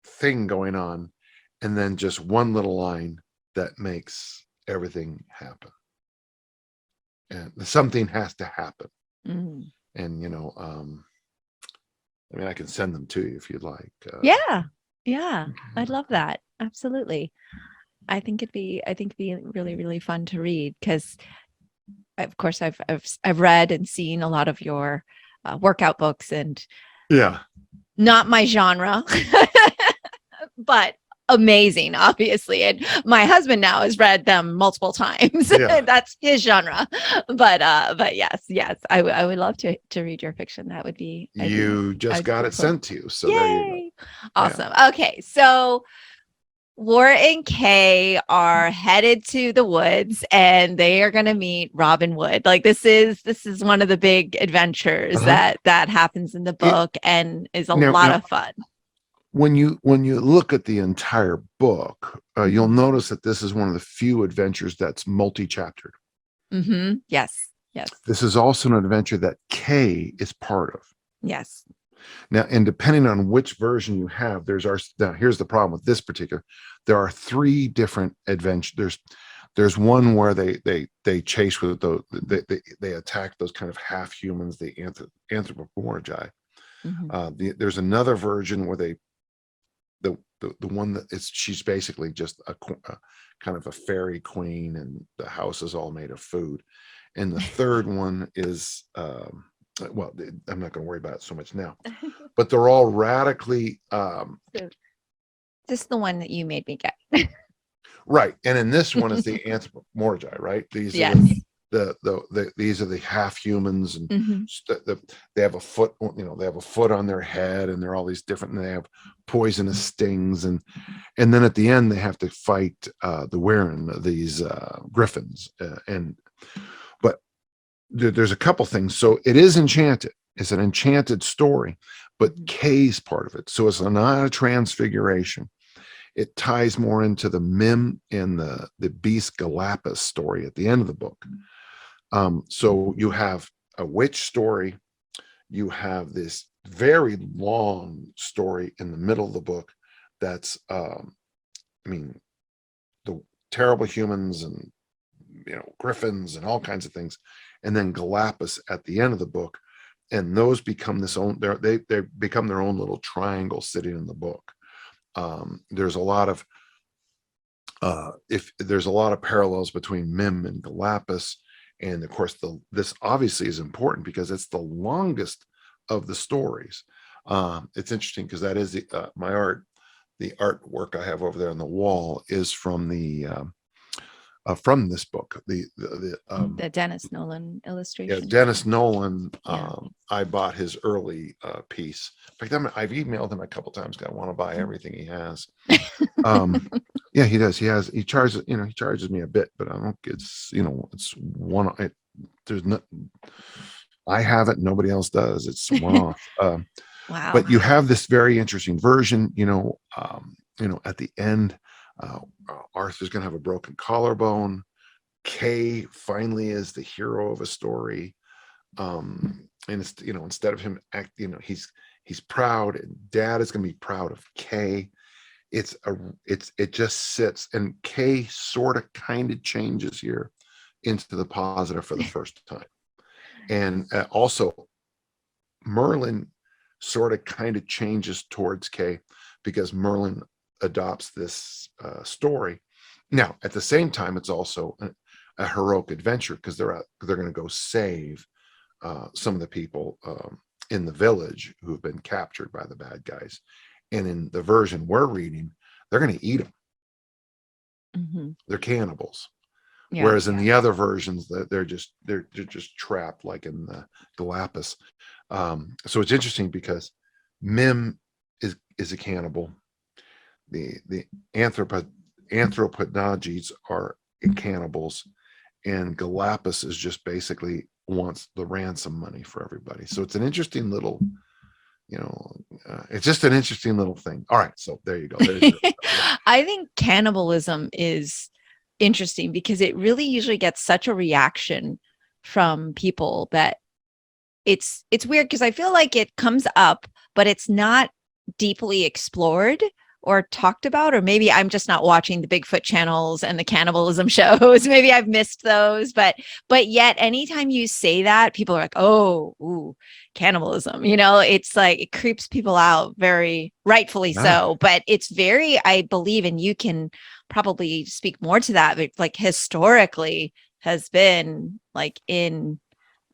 thing going on, and then just one little line that makes everything happen. And something has to happen. Mm. And I mean, I can send them to you if you'd like. Yeah, I'd love that. Absolutely. I think it'd be really, really fun to read, because of course I've read and seen a lot of your workout books, and not my genre, but amazing, obviously. And my husband now has read them multiple times. That's his genre. But yes, I would love to read your fiction. That would be. You just got it sent to you. So Yay! There you go. Awesome. Yeah. Okay, so Wart and Kay are headed to the woods, and they are going to meet Robin Wood. Like this is one of the big adventures that happens in the book, and is a lot of fun. When you look at the entire book, you'll notice that this is one of the few adventures that's multi-chaptered. Yes. This is also an adventure that Kay is part of. Yes. Now, and depending on which version you have, now here's the problem with this particular. There are 3 different adventures. There's one where they chase with they attack those kind of half humans, the anthropomorphi. There's another version where the one that she's basically just a kind of a fairy queen, and the house is all made of food. And the third one is well, I'm not going to worry about it so much now, but they're all radically this is the one that you made me get. Right. And in this one is the anthropomorphi, right? These these are the half humans, and they have a foot, they have a foot on their head, and they're all these different, and they have poisonous stings, and then at the end they have to fight the Weirin, these griffins, but there's a couple things. So it is enchanted. It's an enchanted story, but Kay's part of it. So it's not a transfiguration. It ties more into the Mim and the beast Galapagos story at the end of the book. So you have a witch story. You have this very long story in the middle of the book. That's, the terrible humans and, griffins and all kinds of things. And then Galapagos at the end of the book. And those become they become their own little triangle sitting in the book. There's a lot of if there's a lot of parallels between Mim and Galapagos, and of course this obviously is important because it's the longest of the stories. It's interesting because that is the artwork I have over there on the wall is from this book, The Dennis Nolan yeah, illustration. Dennis Nolan. Yeah. I bought his early piece. In fact, I've emailed him a couple times. I want to buy everything he has. Yeah, he does. He charges, he charges me a bit, but I don't, it's there's no, I have it. Nobody else does. It's one off. Wow. But you have this very interesting version, at the end, Arthur's going to have a broken collarbone. Kay finally is the hero of a story. And it's, instead of him he's proud, and Dad is going to be proud of Kay. It just sits, and Kay sort of kind of changes here into the positive for the first time. And also Merlin sort of kind of changes towards Kay because Merlin adopts this story. Now, at the same time, it's also a heroic adventure because they're going to go save some of the people in the village who've been captured by the bad guys. And in the version we're reading, they're going to eat them. Mm-hmm. They're cannibals. Yeah, whereas in the other versions, they're just trapped, like in the Galapagos. So it's interesting because Mim is a cannibal. The anthropodongids are cannibals, and Galapagos is just basically wants the ransom money for everybody. So it's an interesting little, it's just an interesting little thing. All right, so there you go. I think cannibalism is interesting because it really usually gets such a reaction from people that it's weird, because I feel like it comes up, but it's not deeply explored or talked about, or maybe I'm just not watching the Bigfoot channels and the cannibalism shows. Maybe I've missed those, but yet anytime you say that, people are like, oh, ooh, cannibalism, it's like it creeps people out, very rightfully so. But it's very, I believe, and you can probably speak more to that, but like historically has been like in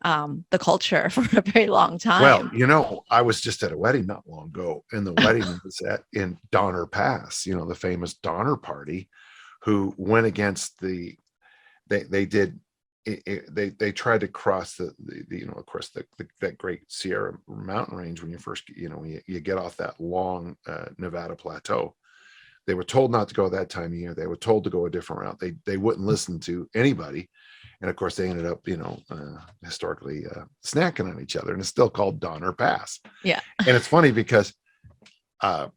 the culture for a very long time. Well, I was just at a wedding not long ago, and the wedding was in Donner Pass, the famous Donner Party, who went against they tried to cross that great Sierra mountain range when you first, you get off that long Nevada plateau. They were told not to go that time of year. They were told to go a different route. They wouldn't listen to anybody. And of course, they ended up, historically snacking on each other, and it's still called Donner Pass. Yeah. And it's funny because there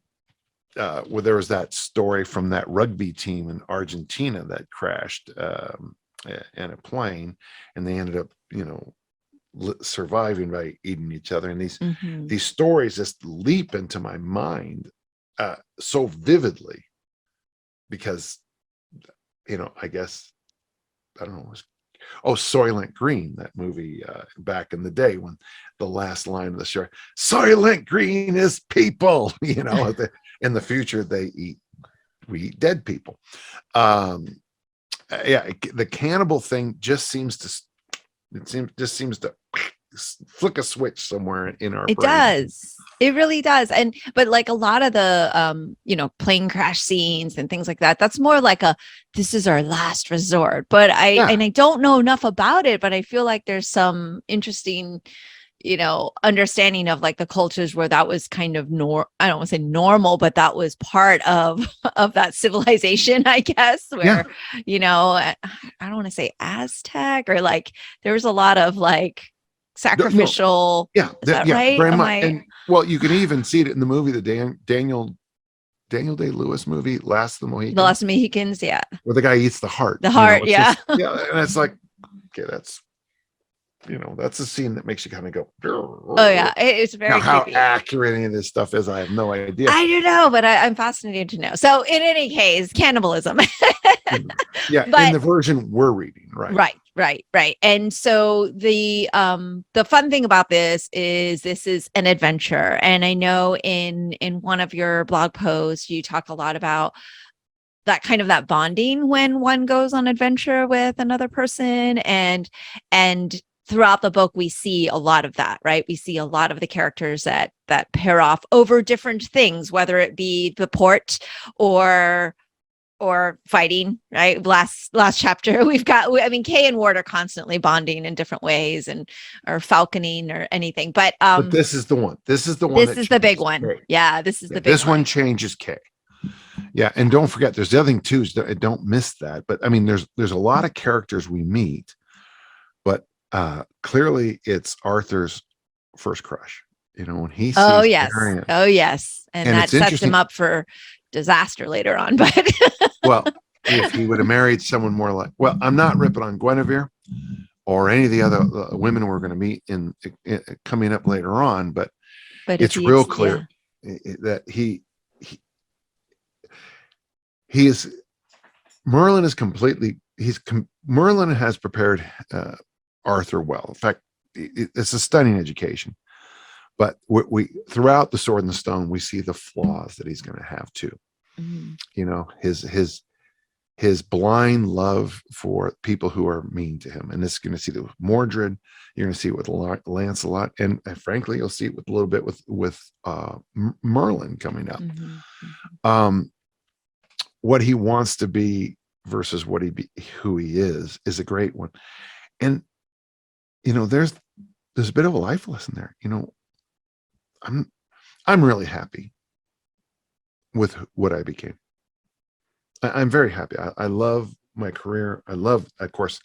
was that story from that rugby team in Argentina that crashed in a plane, and they ended up, surviving by eating each other. And these stories just leap into my mind so vividly because, I guess, I don't know, Soylent Green, that movie back in the day, when the last line of the show, Soylent Green is people, in the future we eat dead people. The cannibal thing just seems to flick a switch somewhere in our brain. Does. It really does. But like a lot of the plane crash scenes and things like that, that's more like this is our last resort. But I don't know enough about it, but I feel like there's some interesting understanding of like the cultures where that was kind of I don't want to say normal, but that was part of that civilization, I guess, where I don't want to say Aztec, or like there was a lot of like sacrificial. Right? Very much. And well, you can even see it in the movie, the Daniel Day-Lewis movie, Last of the Mohicans. The Last of the Mohicans, yeah. Where the guy eats the heart. And it's like, okay, that's a scene that makes you kind of go, oh yeah, it's very now, how creepy. Accurate any of this stuff is, I have no idea. I don't know, but I'm fascinated to know. So in any case, cannibalism. But in the version we're reading, right. And so the fun thing about this is an adventure. And I know in one of your blog posts, you talk a lot about that kind of that bonding when one goes on adventure with another person. And throughout the book, we see a lot of that, right? We see a lot of the characters that pair off over different things, whether it be the port or fighting, right? Last chapter, I mean, Kay and Ward are constantly bonding in different ways or falconing or anything. But this is the one. This is the one. This is the big one. Kay. Yeah, this is the big this one. Changes Kay. Yeah, and don't forget, there's the other thing too. Is don't miss that. But I mean, there's a lot of characters we meet, but clearly it's Arthur's first crush. You know, when he sees Marion. Oh yes, and that sets him up for disaster later on. But well, if he would have married someone more like, well, I'm not ripping on Guinevere or any of the other women we're going to meet in coming up later on, but it's real clear that he is Merlin is completely Merlin has prepared Arthur well. In fact, it's a stunning education. But we throughout the Sword and the Stone, we see the flaws that he's going to have too. Mm-hmm. You know, his blind love for people who are mean to him, and this is going to see it with Mordred. You're going to see it with Lancelot, and frankly, you'll see it with a little bit with Merlin coming up. Mm-hmm. What he wants to be versus who he is a great one, and you know, there's a bit of a life lesson there. You know, I'm really happy with what I became. I'm very happy. I love my career. I love, of course,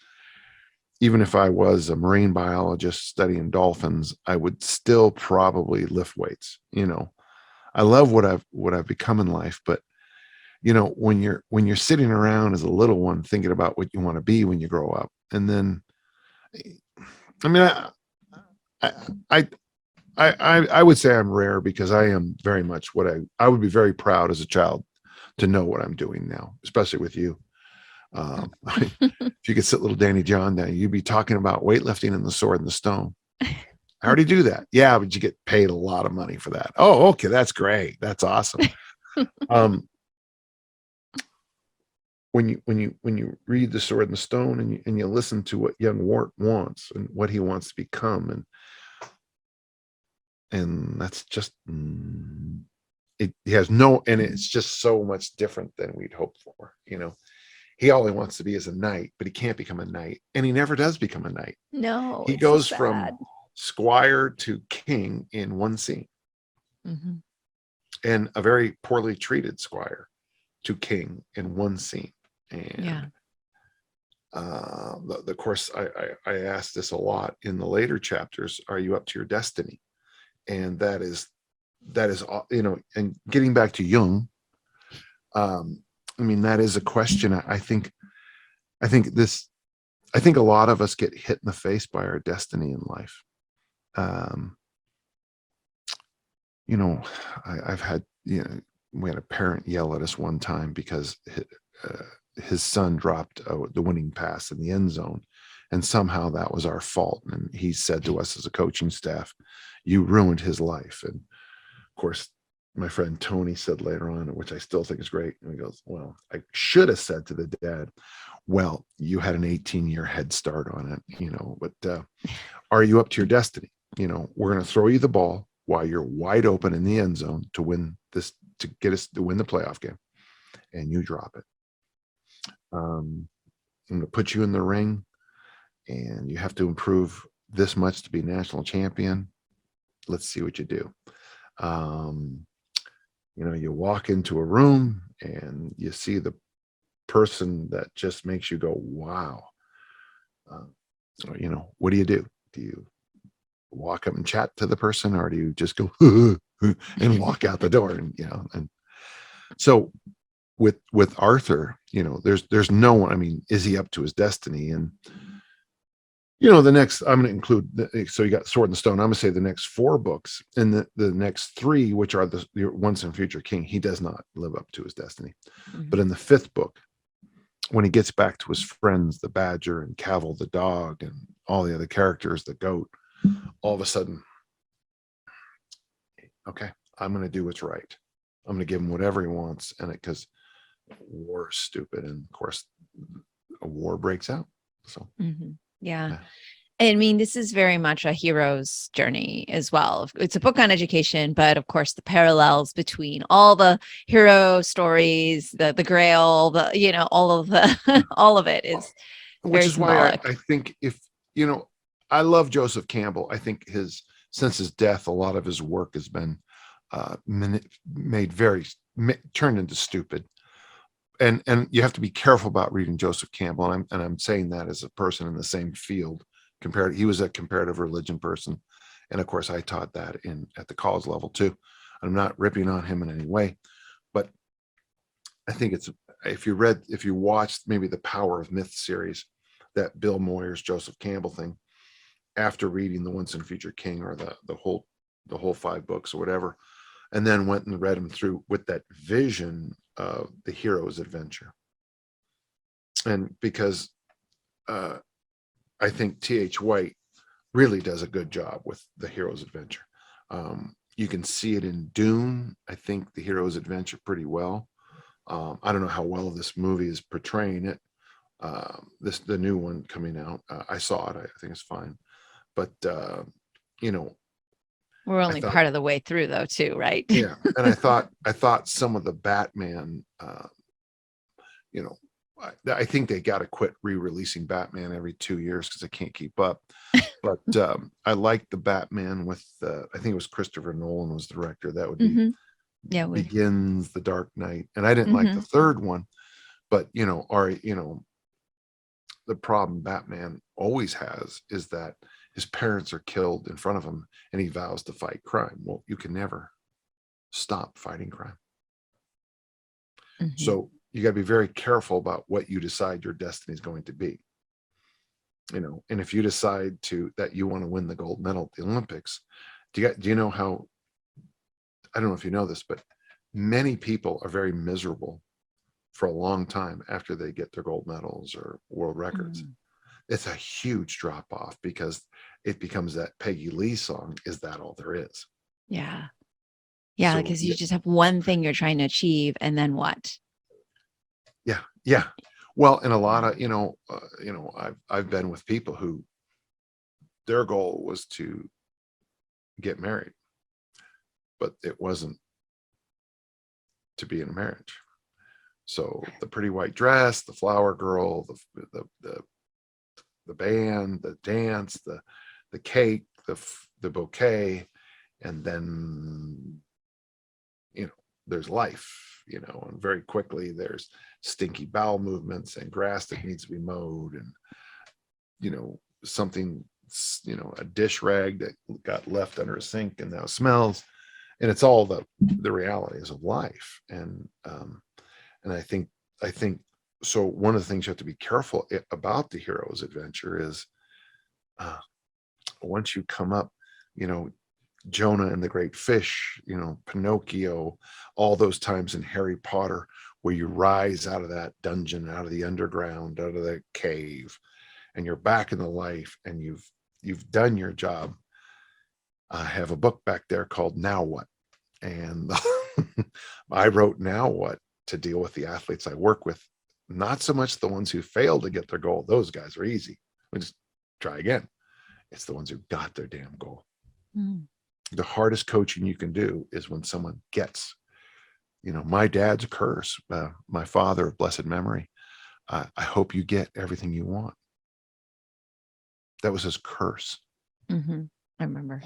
even if I was a marine biologist studying dolphins, I would still probably lift weights. You know, I love what I've become in life. But you know, when you're sitting around as a little one thinking about what you want to be when you grow up, and then, I mean, I would say I'm rare because I am very much what I would be very proud as a child to know what I'm doing now, especially with you. If you could sit little Danny John down, you'd be talking about weightlifting and the Sword and the Stone. I already do that. Yeah, but you get paid a lot of money for that. Oh, okay, that's great. That's awesome. When you read the Sword and the Stone and you listen to what young Wart wants and what he wants to become, and that's just he has no, and it's just so much different than we'd hoped for. You know, he all he wants to be is a knight, but he can't become a knight, and he never does become a knight. No, he goes from squire to king in one scene, mm-hmm. and a very poorly treated squire to king in one scene. And yeah. Of course, I asked this a lot in the later chapters. Are you up to your destiny? And that is, you know, and getting back to Jung, I mean, that is a question. I think a lot of us get hit in the face by our destiny in life. You know, I've had, you know, we had a parent yell at us one time because his son dropped the winning pass in the end zone, and somehow that was our fault. And he said to us as a coaching staff, "You ruined his life." And of course, my friend Tony said later on, which I still think is great, and he goes, "Well, I should have said to the dad, well, you had an 18-year head start on it, you know, but are you up to your destiny? You know, we're going to throw you the ball while you're wide open in the end zone to win this, to get us to win the playoff game, and you drop it. I'm going to put you in the ring, and you have to improve this much to be national champion. Let's see what you do." You know, you walk into a room and you see the person that just makes you go, wow. You know, what do? Do you walk up and chat to the person, or do you just go and walk out the door? And, you know, and so with Arthur, you know, there's no one, I mean, is he up to his destiny? And, you know, the next, I'm going to include, so you got Sword and Stone. I'm going to say the next 4 books, and the next 3, which are the Once and Future King, he does not live up to his destiny. Mm-hmm. But in the 5th book, when he gets back to his friends, the badger and Cavil the dog and all the other characters, the goat, all of a sudden, okay, I'm going to do what's right. I'm going to give him whatever he wants. And because war is stupid, and of course a war breaks out. So Yeah. yeah. I mean, this is very much a hero's journey as well. It's a book on education, but of course, the parallels between all the hero stories, the Grail, all of all of it is Which very is why symbolic. I think if I love Joseph Campbell. I think since his death, a lot of his work has been made turned into stupid. And you have to be careful about reading Joseph Campbell. And I'm saying that as a person in the same field. He was a comparative religion person, and of course I taught that at the college level too. I'm not ripping on him in any way, but I think if you watched maybe the Power of Myth series, that Bill Moyers Joseph Campbell thing, after reading the Once and Future King, or the whole 5 books or whatever, and then went and read them through with that vision of the hero's adventure. And because I think T.H. White really does a good job with the hero's adventure. You can see it in Dune. I think the hero's adventure pretty well. I don't know how well this movie is portraying it. The new one coming out, I saw it. I think it's fine, but we're only part of the way through, though, too, right? Yeah, and I thought some of the Batman, I think they got to quit re-releasing Batman every 2 years because they can't keep up. But I liked the Batman with I think it was Christopher Nolan was the director. That would be Begins, The Dark Knight, and I didn't like the third one. But the problem Batman always has is that his parents are killed in front of him, and he vows to fight crime. Well, you can never stop fighting crime. So you got to be very careful about what you decide your destiny is going to be. And if you decide that you want to win the gold medal at the Olympics, do you know how, I don't know if you know this, but many people are very miserable for a long time after they get their gold medals or world records. It's a huge drop off because it becomes that Peggy Lee song, "Is That All There Is?" Yeah. Yeah, because you just have one thing you're trying to achieve, and then what? Yeah. Well, and a lot of I've been with people who their goal was to get married, but it wasn't to be in a marriage. So the pretty white dress, the flower girl, the band, the dance, the cake, the bouquet, and then there's life, and very quickly there's stinky bowel movements and grass that needs to be mowed, and something, a dish rag that got left under a sink and now smells, and it's all the realities of life. And I think so. One of the things you have to be careful about the hero's adventure is once you come up, Jonah and the Great Fish, Pinocchio, all those times in Harry Potter where you rise out of that dungeon, out of the underground, out of the cave, and you're back in the life, and you've done your job. I have a book back there called Now What? And I wrote Now What to deal with the athletes I work with, not so much the ones who fail to get their goal. Those guys are easy. We just try again. It's the ones who got their damn goal. The hardest coaching you can do is when someone gets, my dad's curse, my father of blessed memory. I hope you get everything you want. That was his curse. I remember.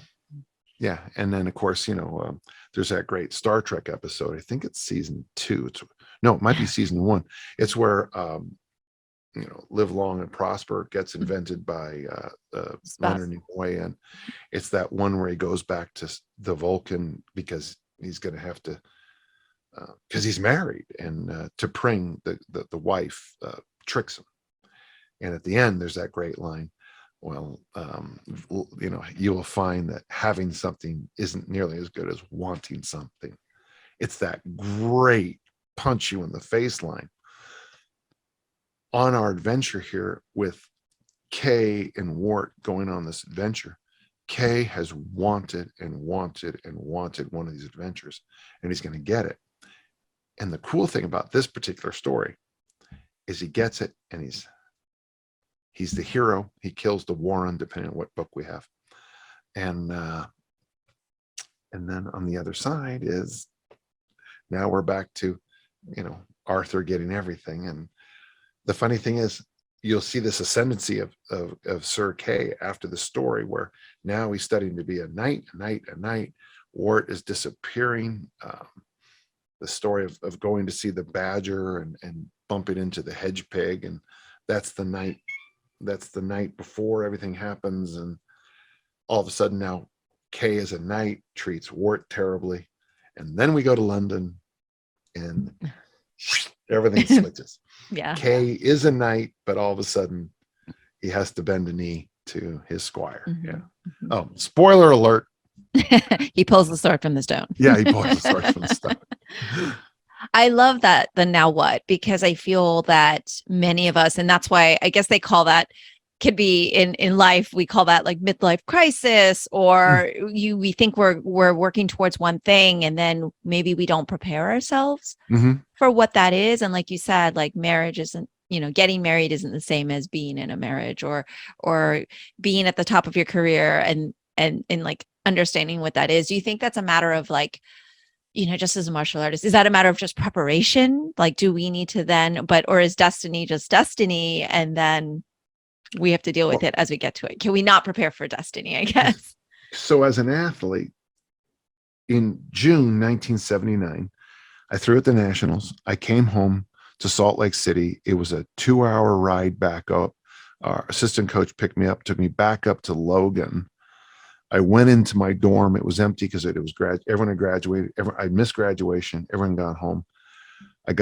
Yeah. And then of course, there's that great Star Trek episode. I think it's season 2. It might be season 1. It's where, Live Long and Prosper gets invented by Leonard Nimoy, and it's that one where he goes back to the Vulcan because he's going to have to, because he's married, and T'Pring, the wife, tricks him. And at the end, there's that great line. Well, you will find that having something isn't nearly as good as wanting something. It's that great punch you in the face line. On our adventure here with Kay and Wart going on this adventure, Kay has wanted and wanted and wanted one of these adventures, and he's going to get it. And the cool thing about this particular story is he gets it, and he's the hero. He kills the Warren, depending on what book we have. And then on the other side is, now we're back to, Arthur getting everything. And the funny thing is, you'll see this ascendancy of Sir Kay after the story, where now he's studying to be a knight. Wart is disappearing. The story of going to see the badger and bumping into the hedge pig, and that's the night before everything happens. And all of a sudden now Kay as a knight treats Wart terribly. And then we go to London and everything switches. Yeah. Kay is a knight, but all of a sudden he has to bend a knee to his squire. Mm-hmm. Yeah. Oh, spoiler alert. He pulls the sword from the stone. Yeah, he pulls the sword from the stone. I love that, the now what, because I feel that many of us, and that's why I guess they call that, could be in life, we call that like midlife crisis, or we think we're working towards one thing, and then maybe we don't prepare ourselves for what that is. And like you said, like marriage isn't, getting married isn't the same as being in a marriage, or being at the top of your career and like understanding what that is. Do you think that's a matter of like, just as a martial artist, is that a matter of just preparation? Like, do we need to then, or is destiny just destiny, and then we have to deal with it as we get to it? Can we not prepare for destiny, I guess? So as an athlete, in June 1979, I threw at the Nationals. I came home to Salt Lake City. It was a 2-hour ride back up. Our assistant coach picked me up, took me back up to Logan. I went into my dorm. It was empty because it was everyone had graduated. I missed graduation. Everyone got home. I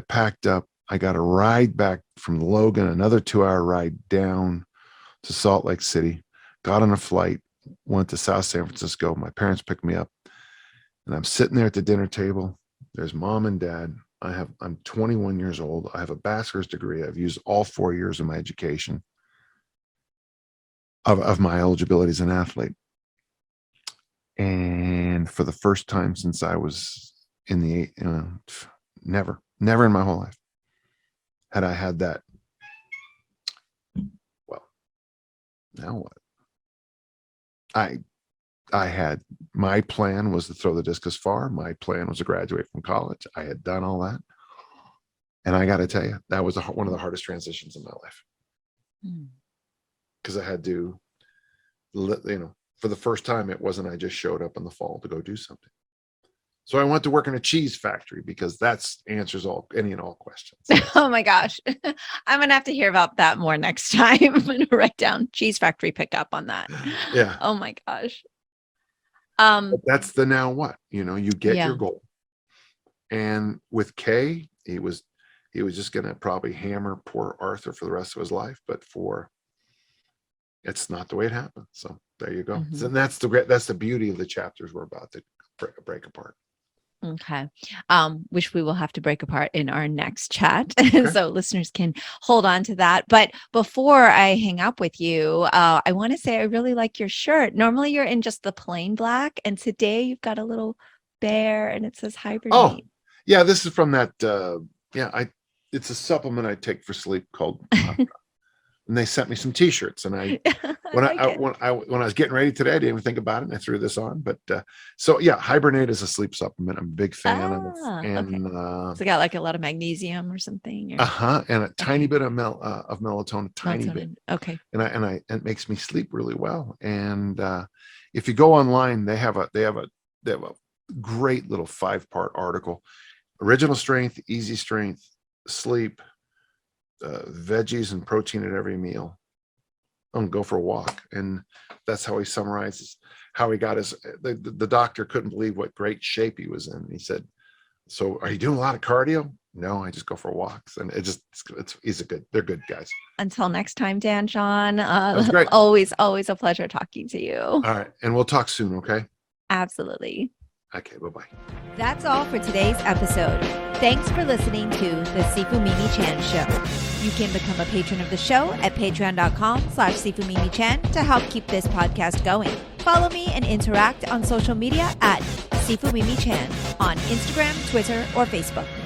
packed up. I got a ride back from Logan, another 2-hour ride down to Salt Lake City. Got on a flight, went to South San Francisco. My parents picked me up, and I'm sitting there at the dinner table. There's mom and dad. I'm 21 years old. I have a bachelor's degree. I've used all 4 years of my education. Of my eligibility as an athlete. And for the first time since I was in the, never in my whole life had I had that. Well, now what? I had, my plan was to throw the discus far. My plan was to graduate from college. I had done all that. And I got to tell you, that was one of the hardest transitions in my life. Because I had to, for the first time, it wasn't I just showed up in the fall to go do something. So I went to work in a cheese factory because that's answers any and all questions. Oh my gosh. I'm going to have to hear about that more next time. I'm going to write down cheese factory pickup on that. Yeah. Oh my gosh. But that's the now what, you get your goal. And with Kay, he was just going to probably hammer poor Arthur for the rest of his life, but it's not the way it happened. So there you go. So that's the beauty of the chapters we're about to break apart. Okay. Which we will have to break apart in our next chat. Okay. So listeners can hold on to that. But before I hang up with you, I want to say I really like your shirt. Normally you're in just the plain black, and today you've got a little bear and it says hibernate. Oh, yeah. This is from that. It's a supplement I take for sleep called and they sent me some t-shirts, and when I was getting ready today, I didn't even think about it, and I threw this on. But so yeah, Hibernate is a sleep supplement. I'm a big fan of it. And okay. So it got like a lot of magnesium or something. And a tiny bit of melatonin, tiny bit. Okay. And it makes me sleep really well. And if you go online, they have a great little 5-part article: original strength, easy strength, sleep, veggies and protein at every meal, and go for a walk. And that's how he summarizes how he got the doctor couldn't believe what great shape he was in. He said, "So are you doing a lot of cardio?" "No, I just go for walks." And they're good guys. Until next time, Dan John, great. always a pleasure talking to you. All right. And we'll talk soon. Okay. Absolutely. Okay. Bye-bye. That's all for today's episode. Thanks for listening to the Sifu Mimi Chan Show. You can become a patron of the show at patreon.com/Sifu Mimi Chan to help keep this podcast going. Follow me and interact on social media at Sifu Mimi Chan on Instagram, Twitter, or Facebook.